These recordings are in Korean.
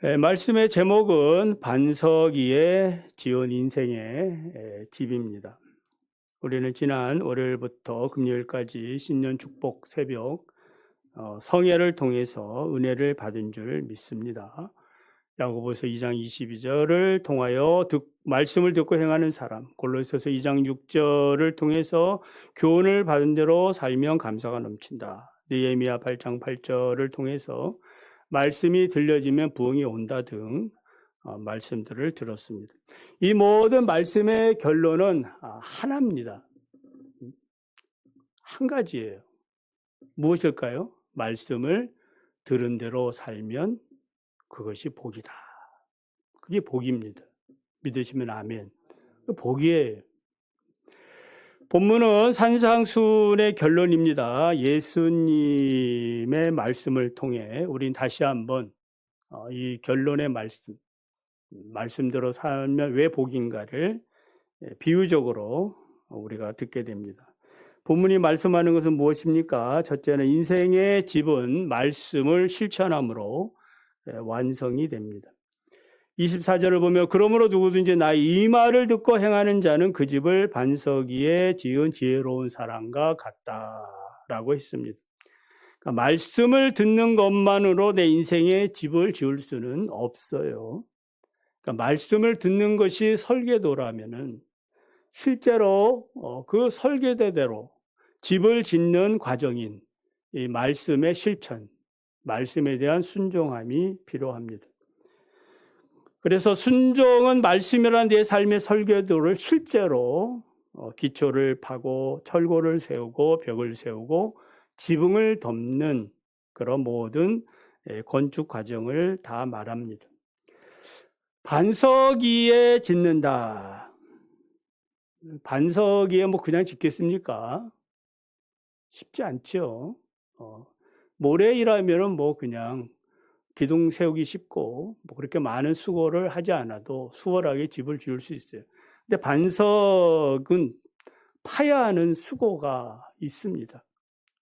말씀의 제목은 반석이의 지은 인생의 집입니다. 우리는 지난 월요일부터 금요일까지 신년 축복 새벽 성회를 통해서 은혜를 받은 줄 믿습니다. 야고보서 2장 22절을 통하여 말씀을 듣고 행하는 사람, 골로새서 2장 6절을 통해서 교훈을 받은 대로 살면 감사가 넘친다. 느헤미야 8장 8절을 통해서 말씀이 들려지면 부흥이 온다 등 말씀들을 들었습니다. 이 모든 말씀의 결론은 하나입니다. 한 가지예요. 무엇일까요? 말씀을 들은 대로 살면 그것이 복이다. 그게 복입니다. 믿으시면 아멘. 복이에요. 본문은 산상순의 결론입니다. 예수님의 말씀을 통해 우린 다시 한번 이 결론의 말씀대로 살면 왜 복인가를 비유적으로 우리가 듣게 됩니다. 본문이 말씀하는 것은 무엇입니까? 첫째는 인생의 집은 말씀을 실천함으로 완성이 됩니다. 24절을 보면 그러므로 누구든지 나의 이 말을 듣고 행하는 자는 그 집을 반석 위에 지은 지혜로운 사람과 같다라고 했습니다. 그러니까 말씀을 듣는 것만으로 내 인생의 집을 지을 수는 없어요. 그러니까 말씀을 듣는 것이 설계도라면은 실제로 그 설계대대로 집을 짓는 과정인 이 말씀의 실천, 말씀에 대한 순종함이 필요합니다. 그래서 순종은 말씀이라는 내 삶의 설계도를 실제로 기초를 파고 철골을 세우고 벽을 세우고 지붕을 덮는 그런 모든 건축 과정을 다 말합니다. 반석 위에 짓는다. 반석 위에 뭐 그냥 짓겠습니까? 쉽지 않죠. 모래이라면은 뭐 그냥 기둥 세우기 쉽고 뭐 그렇게 많은 수고를 하지 않아도 수월하게 집을 지을 수 있어요. 근데 반석은 파야 하는 수고가 있습니다.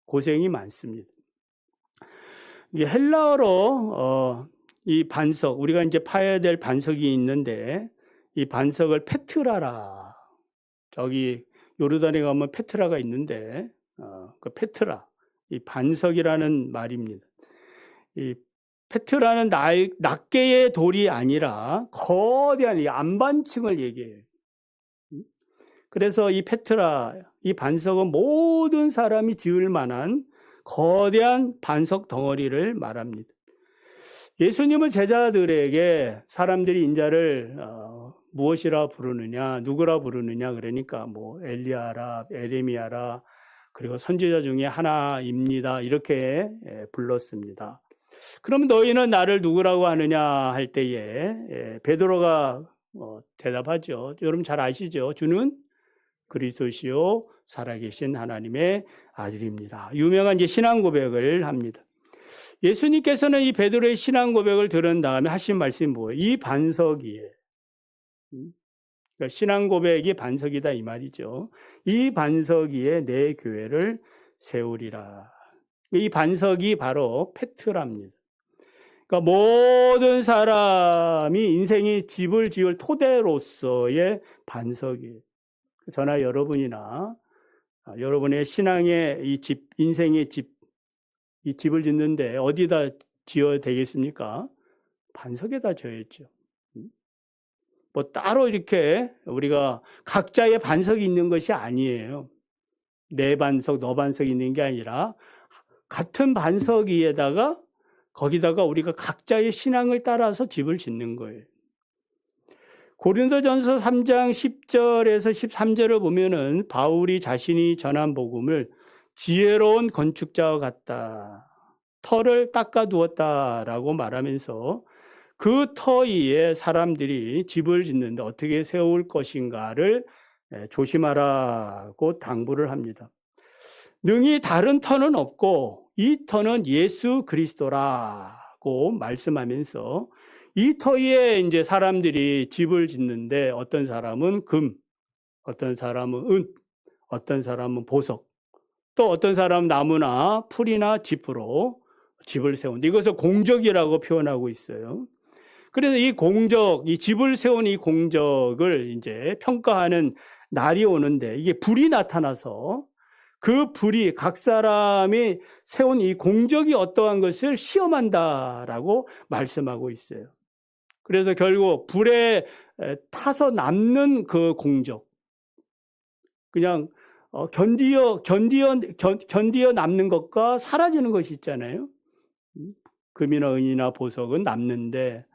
고생이 많습니다. 이게 헬라어로 이 반석, 우리가 이제 파야 될 반석이 있는데 이 반석을 페트라라. 저기 요르단에 가면 페트라가 있는데 그 페트라, 이 반석이라는 말입니다. 이 페트라는 낱개의 돌이 아니라 거대한 이 안반층을 얘기해요. 그래서 이 페트라, 이 반석은 모든 사람이 지을 만한 거대한 반석 덩어리를 말합니다. 예수님은 제자들에게 사람들이 인자를 무엇이라 부르느냐, 누구라 부르느냐 그러니까 뭐 엘리야라, 에레미야라, 그리고 선지자 중에 하나입니다. 이렇게 불렀습니다. 그럼 너희는 나를 누구라고 하느냐 할 때에 베드로가 대답하죠. 여러분 잘 아시죠? 주는 그리스도시요 살아계신 하나님의 아들입니다. 유명한 이제 신앙 고백을 합니다. 예수님께서는 이 베드로의 신앙 고백을 들은 다음에 하신 말씀이 뭐예요? 이 반석이에요. 그러니까 신앙 고백이 반석이다 이 말이죠. 이 반석 위에 내 교회를 세우리라. 이 반석이 바로 페트라입니다. 그러니까 모든 사람이 인생이 집을 지을 토대로서의 반석이에요. 저나 여러분이나 여러분의 신앙의 이 집, 인생의 집, 이 집을 짓는데 어디다 지어야 되겠습니까? 반석에다 지어야죠. 뭐 따로 이렇게 우리가 각자의 반석이 있는 것이 아니에요. 내 반석, 너 반석이 있는 게 아니라 같은 반석 위에다가 거기다가 우리가 각자의 신앙을 따라서 집을 짓는 거예요. 고린도전서 3장 10절에서 13절을 보면은 바울이 자신이 전한 복음을 지혜로운 건축자와 같다. 터를 닦아두었다라고 말하면서 그 터 위에 사람들이 집을 짓는데 어떻게 세울 것인가를 조심하라고 당부를 합니다. 능히 다른 터는 없고 이 터는 예수 그리스도라고 말씀하면서 이 터 위에 이제 사람들이 집을 짓는데 어떤 사람은 금, 어떤 사람은 은, 어떤 사람은 보석, 또 어떤 사람은 나무나 풀이나 짚으로 집을 세운다. 이것을 공적이라고 표현하고 있어요. 그래서 이 공적, 이 집을 세운 이 공적을 이제 평가하는 날이 오는데 이게 불이 나타나서 그 불이 각 사람이 세운 이 공적이 어떠한 것을 시험한다라고 말씀하고 있어요. 그래서 결국 불에 타서 남는 그 공적, 그냥 견디어 남는 것과 사라지는 것이 있잖아요. 금이나 은이나 보석은 남는데,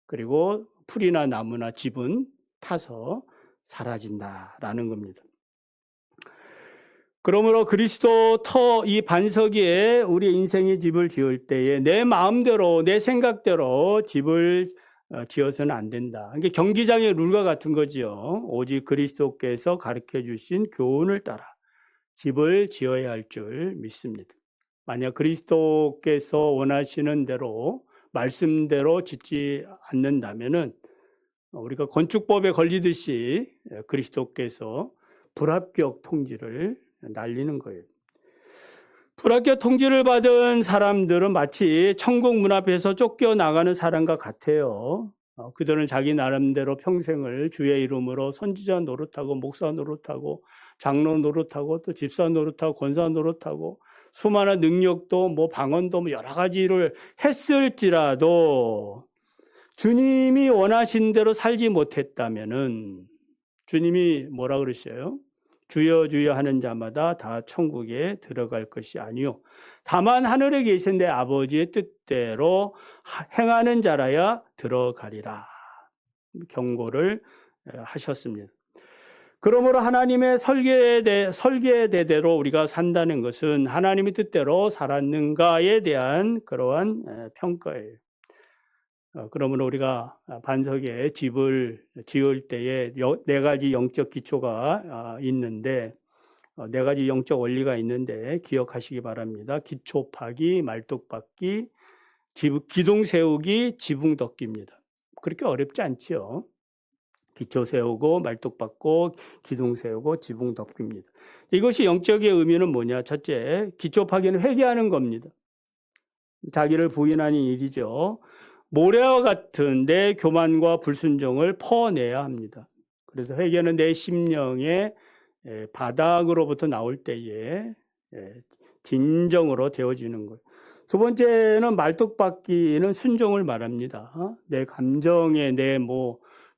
그리고 풀이나 나무나 집은 타서 사라진다라는 겁니다. 그러므로 그리스도 이 반석 위에 우리 인생의 집을 지을 때에 내 마음대로, 내 생각대로 집을 지어서는 안 된다. 이게 경기장의 룰과 같은 거지요. 오직 그리스도께서 가르쳐 주신 교훈을 따라 집을 지어야 할 줄 믿습니다. 만약 그리스도께서 원하시는 대로, 말씀대로 짓지 않는다면은 우리가 건축법에 걸리듯이 그리스도께서 불합격 통지를 날리는 거예요. 불합격 통지를 받은 사람들은 마치 천국 문 앞에서 쫓겨나가는 사람과 같아요. 그들은 자기 나름대로 평생을 주의 이름으로 선지자 노릇하고 목사 노릇하고 장로 노릇하고 또 집사 노릇하고 권사 노릇하고 수많은 능력도 방언도 여러 가지를 했을지라도 주님이 원하신 대로 살지 못했다면은 주님이 뭐라 그러셔요? 주여 주여 하는 자마다 다 천국에 들어갈 것이 아니요 다만 하늘에 계신 내 아버지의 뜻대로 행하는 자라야 들어가리라 경고를 하셨습니다. 그러므로 하나님의 설계대로 우리가 산다는 것은 하나님의 뜻대로 살았는가에 대한 그러한 평가예요. 그러므로 우리가 반석에 집을 지을 때에 4가지 영적 기초가 있는데 4가지 영적 원리가 있는데 기억하시기 바랍니다. 기초 파기, 말뚝 박기, 기둥 세우기, 지붕 덮기입니다. 그렇게 어렵지 않죠. 기초 세우고 말뚝 박고 기둥 세우고 지붕 덮기입니다. 이것이 영적의 의미는 뭐냐? 첫째, 기초 파기는 회개하는 겁니다. 자기를 부인하는 일이죠. 모래와 같은 내 교만과 불순종을 퍼내야 합니다. 그래서 회개는 내 심령의 바닥으로부터 나올 때에 진정으로 되어지는 거예요. 두 번째는 말뚝박기는 순종을 말합니다. 내 감정에 내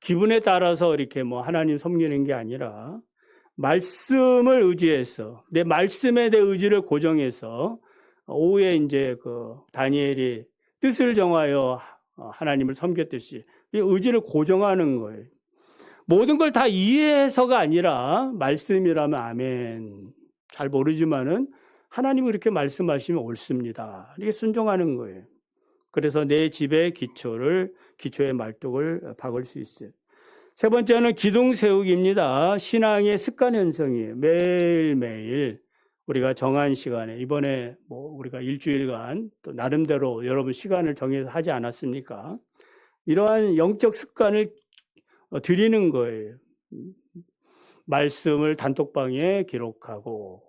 기분에 따라서 이렇게 하나님 섬기는 게 아니라 말씀을 의지해서 내 말씀에 내 의지를 고정해서 오후에 이제 다니엘이 뜻을 정하여 하나님을 섬겼듯이 이 의지를 고정하는 거예요. 모든 걸 다 이해해서가 아니라 말씀이라면 아멘. 잘 모르지만은 하나님이 그렇게 말씀하시면 옳습니다. 이게 순종하는 거예요. 그래서 내 집의 기초의 말뚝을 박을 수 있어요. 세 번째는 기둥 세우기입니다. 신앙의 습관 형성이에요. 매일매일 우리가 정한 시간에 이번에 우리가 일주일간 또 나름대로 여러분 시간을 정해서 하지 않았습니까? 이러한 영적 습관을 드리는 거예요. 말씀을 단톡방에 기록하고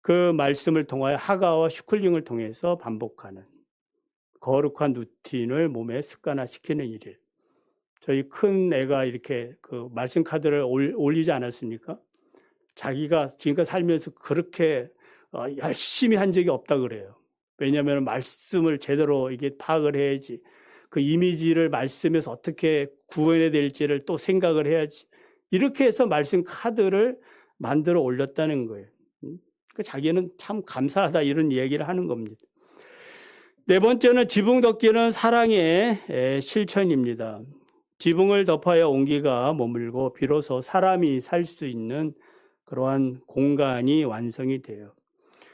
그 말씀을 통하여 하가와 슈클링을 통해서 반복하는 거룩한 루틴을 몸에 습관화시키는 일이에요. 저희 큰 애가 이렇게 말씀 카드를 올리지 않았습니까? 자기가 지금까지 살면서 그렇게 열심히 한 적이 없다 그래요. 왜냐하면 말씀을 제대로 이게 파악을 해야지. 그 이미지를 말씀에서 어떻게 구현해야 될지를 또 생각을 해야지. 이렇게 해서 말씀 카드를 만들어 올렸다는 거예요. 자기는 참 감사하다 이런 얘기를 하는 겁니다. 네 번째는 지붕 덮기는 사랑의 실천입니다. 지붕을 덮어야 온기가 머물고 비로소 사람이 살 수 있는 그러한 공간이 완성이 돼요.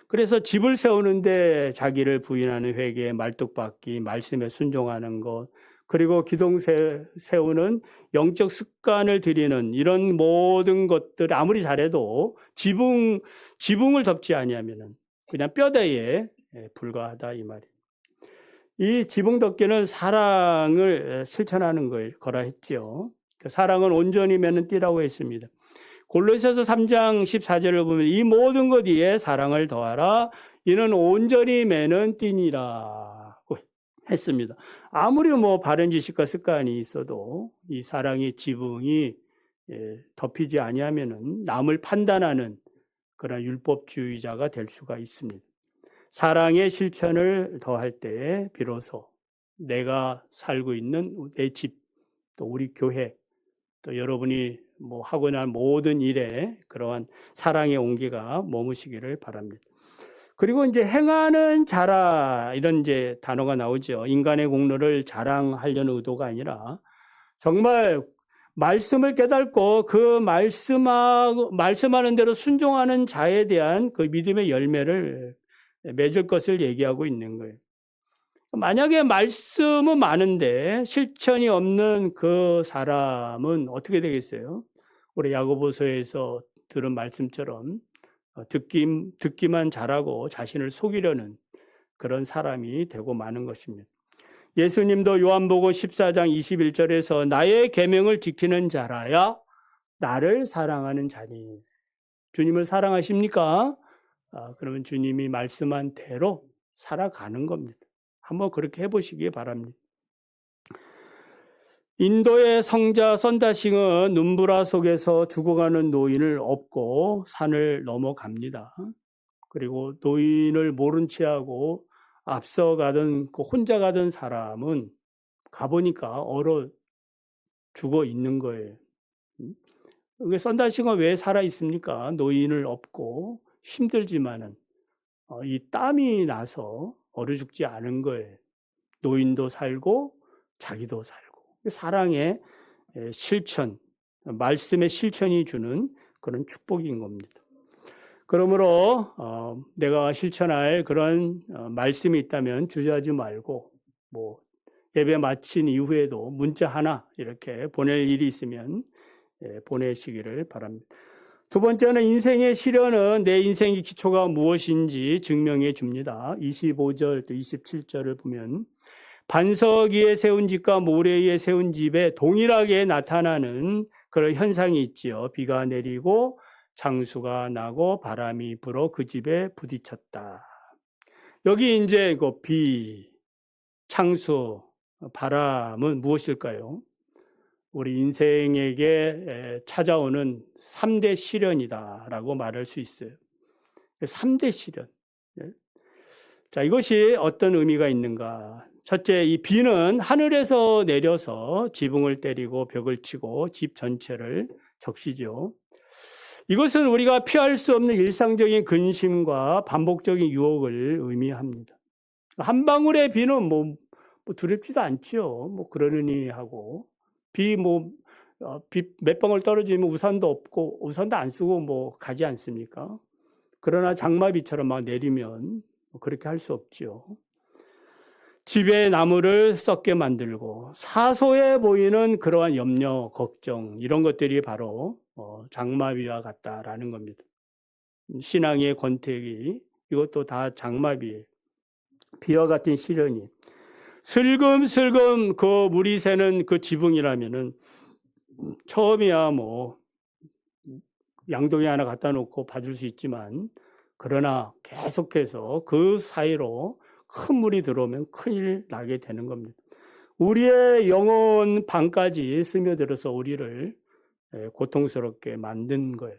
그래서 집을 세우는데 자기를 부인하는 회개, 말뚝박기, 말씀에 순종하는 것, 그리고 기둥 세우는 영적 습관을 들이는 이런 모든 것들 아무리 잘해도 지붕을 덮지 아니하면은 그냥 뼈대에 불과하다 이 말이에요. 이 지붕 덮기는 사랑을 실천하는 거라 했죠. 사랑은 온전히 맺는 띠라고 했습니다. 골로새서 3장 14절을 보면 이 모든 것 위에 사랑을 더하라. 이는 온전히 매는 띠니라. 했습니다. 아무리 뭐 바른 지식과 습관이 있어도 이 사랑의 지붕이 덮이지 아니하면은 남을 판단하는 그런 율법주의자가 될 수가 있습니다. 사랑의 실천을 더할 때 비로소 내가 살고 있는 내 집, 또 우리 교회, 또 여러분이 뭐 하고 난 모든 일에 그러한 사랑의 온기가 머무시기를 바랍니다. 그리고 이제 행하는 자라 이런 이제 단어가 나오죠. 인간의 공로를 자랑하려는 의도가 아니라 정말 말씀을 깨닫고 그 말씀하는 대로 순종하는 자에 대한 그 믿음의 열매를 맺을 것을 얘기하고 있는 거예요. 만약에 말씀은 많은데 실천이 없는 그 사람은 어떻게 되겠어요? 우리 야고보서에서 들은 말씀처럼 듣기만 잘하고 자신을 속이려는 그런 사람이 되고 마는 것입니다. 예수님도 요한복음 14장 21절에서 나의 계명을 지키는 자라야 나를 사랑하는 자니. 주님을 사랑하십니까? 그러면 주님이 말씀한 대로 살아가는 겁니다. 한번 그렇게 해보시기 바랍니다. 인도의 성자 선다싱은 눈보라 속에서 죽어가는 노인을 업고 산을 넘어갑니다. 그리고 노인을 모른 채 하고 앞서가던 그 혼자 가던 사람은 가보니까 얼어 죽어 있는 거예요. 선다싱은 왜 살아 있습니까? 노인을 업고 힘들지만은 이 땀이 나서 얼어 죽지 않은 거예요. 노인도 살고 자기도 살고. 사랑의 실천, 말씀의 실천이 주는 그런 축복인 겁니다. 그러므로 내가 실천할 그런 말씀이 있다면 주저하지 말고 뭐 예배 마친 이후에도 문자 하나 이렇게 보낼 일이 있으면 보내시기를 바랍니다. 두 번째는 인생의 시련은 내 인생의 기초가 무엇인지 증명해 줍니다. 25절 또 27절을 보면 반석 위에 세운 집과 모래 위에 세운 집에 동일하게 나타나는 그런 현상이 있지요. 비가 내리고 장수가 나고 바람이 불어 그 집에 부딪혔다. 여기 이제 그 비, 창수, 바람은 무엇일까요? 우리 인생에게 찾아오는 3대 시련이다라고 말할 수 있어요. 3대 시련. 자, 이것이 어떤 의미가 있는가? 첫째, 이 비는 하늘에서 내려서 지붕을 때리고 벽을 치고 집 전체를 적시죠. 이것은 우리가 피할 수 없는 일상적인 근심과 반복적인 유혹을 의미합니다. 한 방울의 비는 뭐 두렵지도 않지요. 뭐 그러느니 하고 비 몇 방울 떨어지면 우산도 없고 우산도 안 쓰고 뭐 가지 않습니까? 그러나 장마비처럼 막 내리면 그렇게 할 수 없지요. 집의 나무를 썩게 만들고 사소해 보이는 그러한 염려, 걱정 이런 것들이 바로 장마비와 같다라는 겁니다. 신앙의 권태기 이것도 다 장마비예요. 비와 같은 시련이 슬금슬금 그 물이 새는 그 지붕이라면은 처음이야 뭐 양동이 하나 갖다 놓고 받을 수 있지만 그러나 계속해서 그 사이로 큰 물이 들어오면 큰일 나게 되는 겁니다. 우리의 영혼 방까지 스며들어서 우리를 고통스럽게 만든 거예요.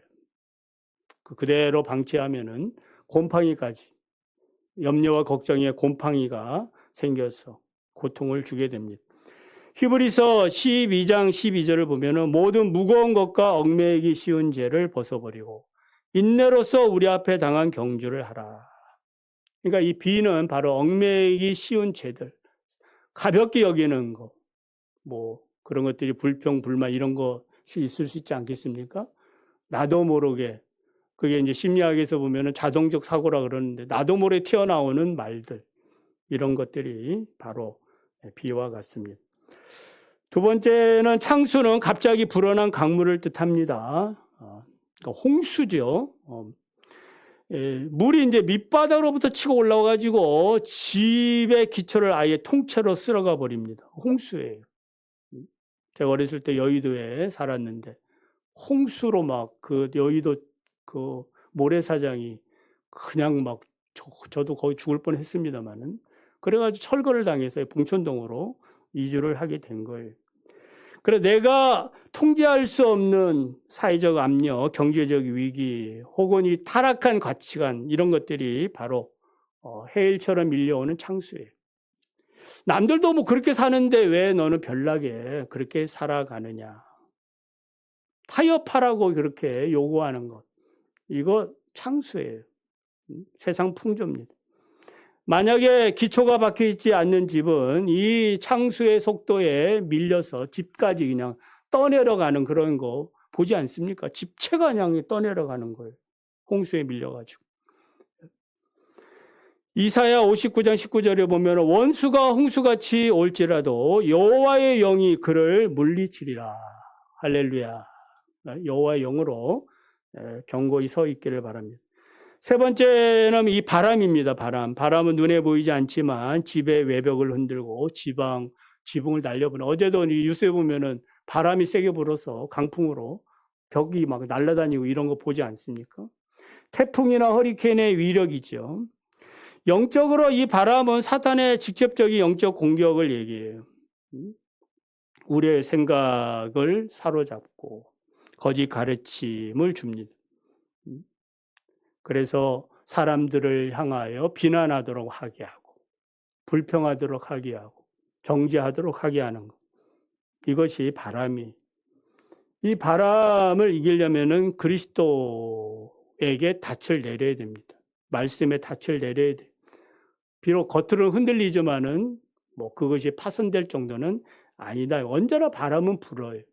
그대로 방치하면은 곰팡이까지 염려와 걱정에 곰팡이가 생겨서 고통을 주게 됩니다. 히브리서 12장 12절을 보면은 모든 무거운 것과 얽매이기 쉬운 죄를 벗어버리고 인내로서 우리 앞에 당한 경주를 하라. 그러니까 이 비는 바로 얽매이기 쉬운 죄들, 가볍게 여기는 거, 뭐 그런 것들이 불평, 불만 이런 것이 있을 수 있지 않겠습니까? 나도 모르게 그게 이제 심리학에서 보면은 자동적 사고라 그러는데 나도 모르게 튀어나오는 말들 이런 것들이 바로 비와 같습니다. 두 번째는 창수는 갑자기 불어난 강물을 뜻합니다. 그러니까 홍수죠. 물이 이제 밑바닥으로부터 치고 올라와가지고 집의 기초를 아예 통째로 쓸어가 버립니다. 홍수예요. 제가 어렸을 때 여의도에 살았는데 홍수로 막 그 여의도 그 모래사장이 그냥 막 저도 거의 죽을 뻔했습니다만은 그래가지고 철거를 당해서 봉천동으로 이주를 하게 된 거예요. 그래 내가 통제할 수 없는 사회적 압력, 경제적 위기, 혹은 이 타락한 가치관 이런 것들이 바로 해일처럼 밀려오는 창수예요. 남들도 뭐 그렇게 사는데 왜 너는 별나게 그렇게 살아가느냐. 타협하라고 그렇게 요구하는 것. 이거 창수예요. 세상 풍조입니다. 만약에 기초가 박혀 있지 않는 집은 이 창수의 속도에 밀려서 집까지 그냥 떠내려가는 그런 거 보지 않습니까? 집체가 그냥 떠내려가는 거예요. 홍수에 밀려가지고. 이사야 59장 19절에 보면 원수가 홍수같이 올지라도 여호와의 영이 그를 물리치리라. 할렐루야. 여호와의 영으로 견고히 서 있기를 바랍니다. 세 번째는 이 바람입니다. 바람은 눈에 보이지 않지만 집의 외벽을 흔들고 지붕을 날려보는. 어제도 뉴스에 보면은 바람이 세게 불어서 강풍으로 벽이 막 날아다니고 이런 거 보지 않습니까? 태풍이나 허리케인의 위력이죠. 영적으로 이 바람은 사탄의 직접적인 영적 공격을 얘기해요. 우리의 생각을 사로잡고 거짓 가르침을 줍니다. 그래서 사람들을 향하여 비난하도록 하게 하고 불평하도록 하게 하고 정죄하도록 하게 하는 것. 이것이 바람이. 이 바람을 이기려면은 그리스도에게 닻을 내려야 됩니다. 말씀에 닻을 내려야 돼요. 비록 겉으로는 흔들리지만은 뭐 그것이 파손될 정도는 아니다. 언제나 바람은 불어요.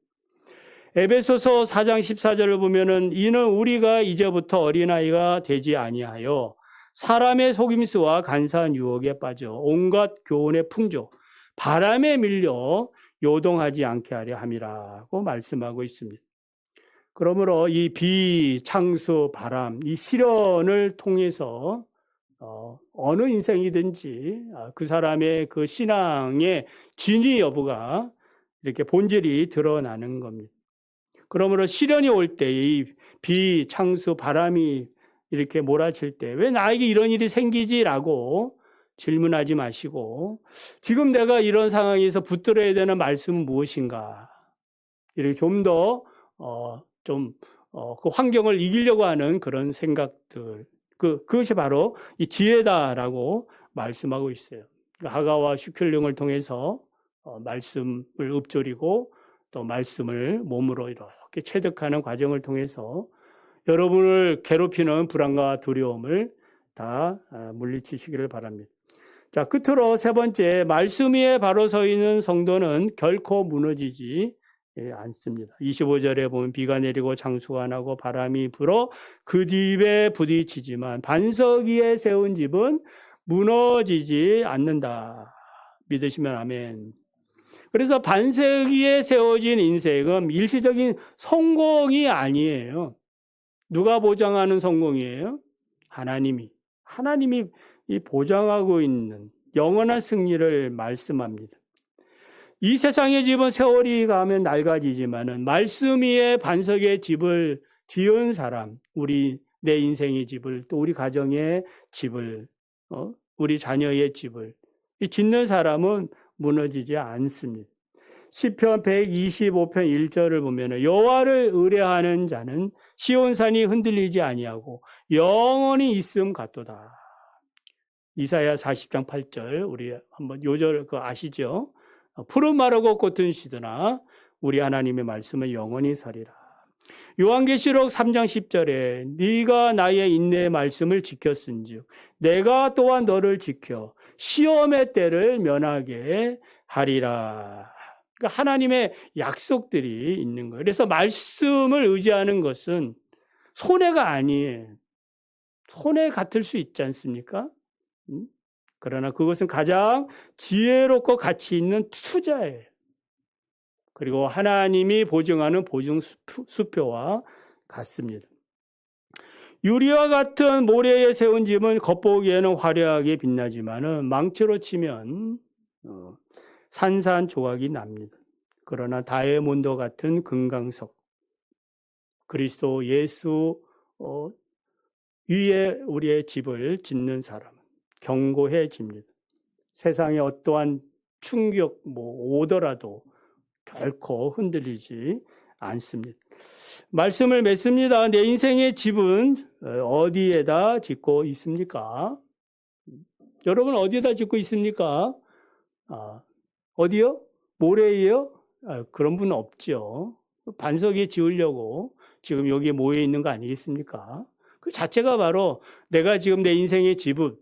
에베소서 4장 14절을 보면은 이는 우리가 이제부터 어린아이가 되지 아니하여 사람의 속임수와 간사한 유혹에 빠져 온갖 교훈의 풍조, 바람에 밀려 요동하지 않게 하려 함이라고 말씀하고 있습니다. 그러므로 이 비, 창수, 바람, 이 시련을 통해서 어느 인생이든지 그 사람의 그 신앙의 진위 여부가 이렇게 본질이 드러나는 겁니다. 그러므로 시련이 올 때 이 비, 창수, 바람이 이렇게 몰아칠 때 왜 나에게 이런 일이 생기지라고 질문하지 마시고 지금 내가 이런 상황에서 붙들어야 되는 말씀은 무엇인가? 이렇게 좀 더 그 환경을 이기려고 하는 그런 생각들. 그것이 바로 이 지혜다라고 말씀하고 있어요. 하가와 슈켈링을 통해서 말씀을 읊조리고 또 말씀을 몸으로 이렇게 체득하는 과정을 통해서 여러분을 괴롭히는 불안과 두려움을 다 물리치시기를 바랍니다. 자, 끝으로 세 번째, 말씀 위에 바로 서 있는 성도는 결코 무너지지 않습니다. 25절에 보면 비가 내리고 장수가 나고 바람이 불어 그 집에 부딪히지만 반석 위에 세운 집은 무너지지 않는다. 믿으시면 아멘. 그래서 반석 위에 세워진 인생은 일시적인 성공이 아니에요. 누가 보장하는 성공이에요? 하나님이 이 보장하고 있는 영원한 승리를 말씀합니다. 이 세상의 집은 세월이 가면 낡아지지만은 말씀 위에 반석의 집을 지은 사람, 내 인생의 집을 또 우리 가정의 집을 우리 자녀의 집을 짓는 사람은 무너지지 않습니다. 시편 125편 1절을 보면 여호와를 의뢰하는 자는 시온산이 흔들리지 아니하고 영원히 있음 같도다. 이사야 40장 8절 우리 한번 요절 그거 아시죠? 푸른 마르고 꽃은 시드나 우리 하나님의 말씀은 영원히 서리라. 요한계시록 3장 10절에 네가 나의 인내의 말씀을 지켰은즉 내가 또한 너를 지켜 시험의 때를 면하게 하리라. 그러니까 하나님의 약속들이 있는 거예요. 그래서 말씀을 의지하는 것은 손해가 아니에요. 손해 같을 수 있지 않습니까? 그러나 그것은 가장 지혜롭고 가치 있는 투자예요. 그리고 하나님이 보증하는 보증 수표와 같습니다. 유리와 같은 모래에 세운 집은 겉보기에는 화려하게 빛나지만은 망치로 치면 산산조각이 납니다. 그러나 다이아몬드 같은 금강석, 그리스도 예수 위에 우리의 집을 짓는 사람은 견고해집니다. 세상에 어떠한 충격 오더라도 결코 흔들리지 않습니다. 말씀을 맺습니다. 내 인생의 집은 어디에다 짓고 있습니까? 여러분 어디에다 짓고 있습니까? 어디요? 모래예요? 그런 분은 없죠. 반석에 지으려고 지금 여기에 모여 있는 거 아니겠습니까? 그 자체가 바로 내가 지금 내 인생의 집은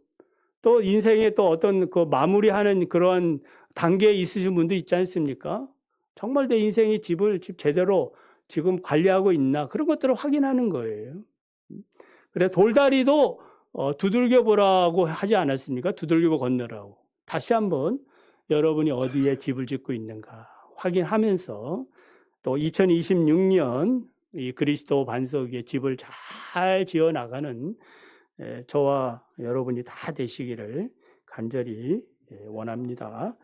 또 인생의 또 어떤 그 마무리하는 그러한 단계에 있으신 분도 있지 않습니까? 정말 내 인생의 집을 제대로 지금 관리하고 있나 그런 것들을 확인하는 거예요. 그래 돌다리도 두들겨 보라고 하지 않았습니까? 두들겨 건너라고. 다시 한번 여러분이 어디에 집을 짓고 있는가 확인하면서 또 2026년 이 그리스도 반석의 집을 잘 지어 나가는 저와 여러분이 다 되시기를 간절히 원합니다.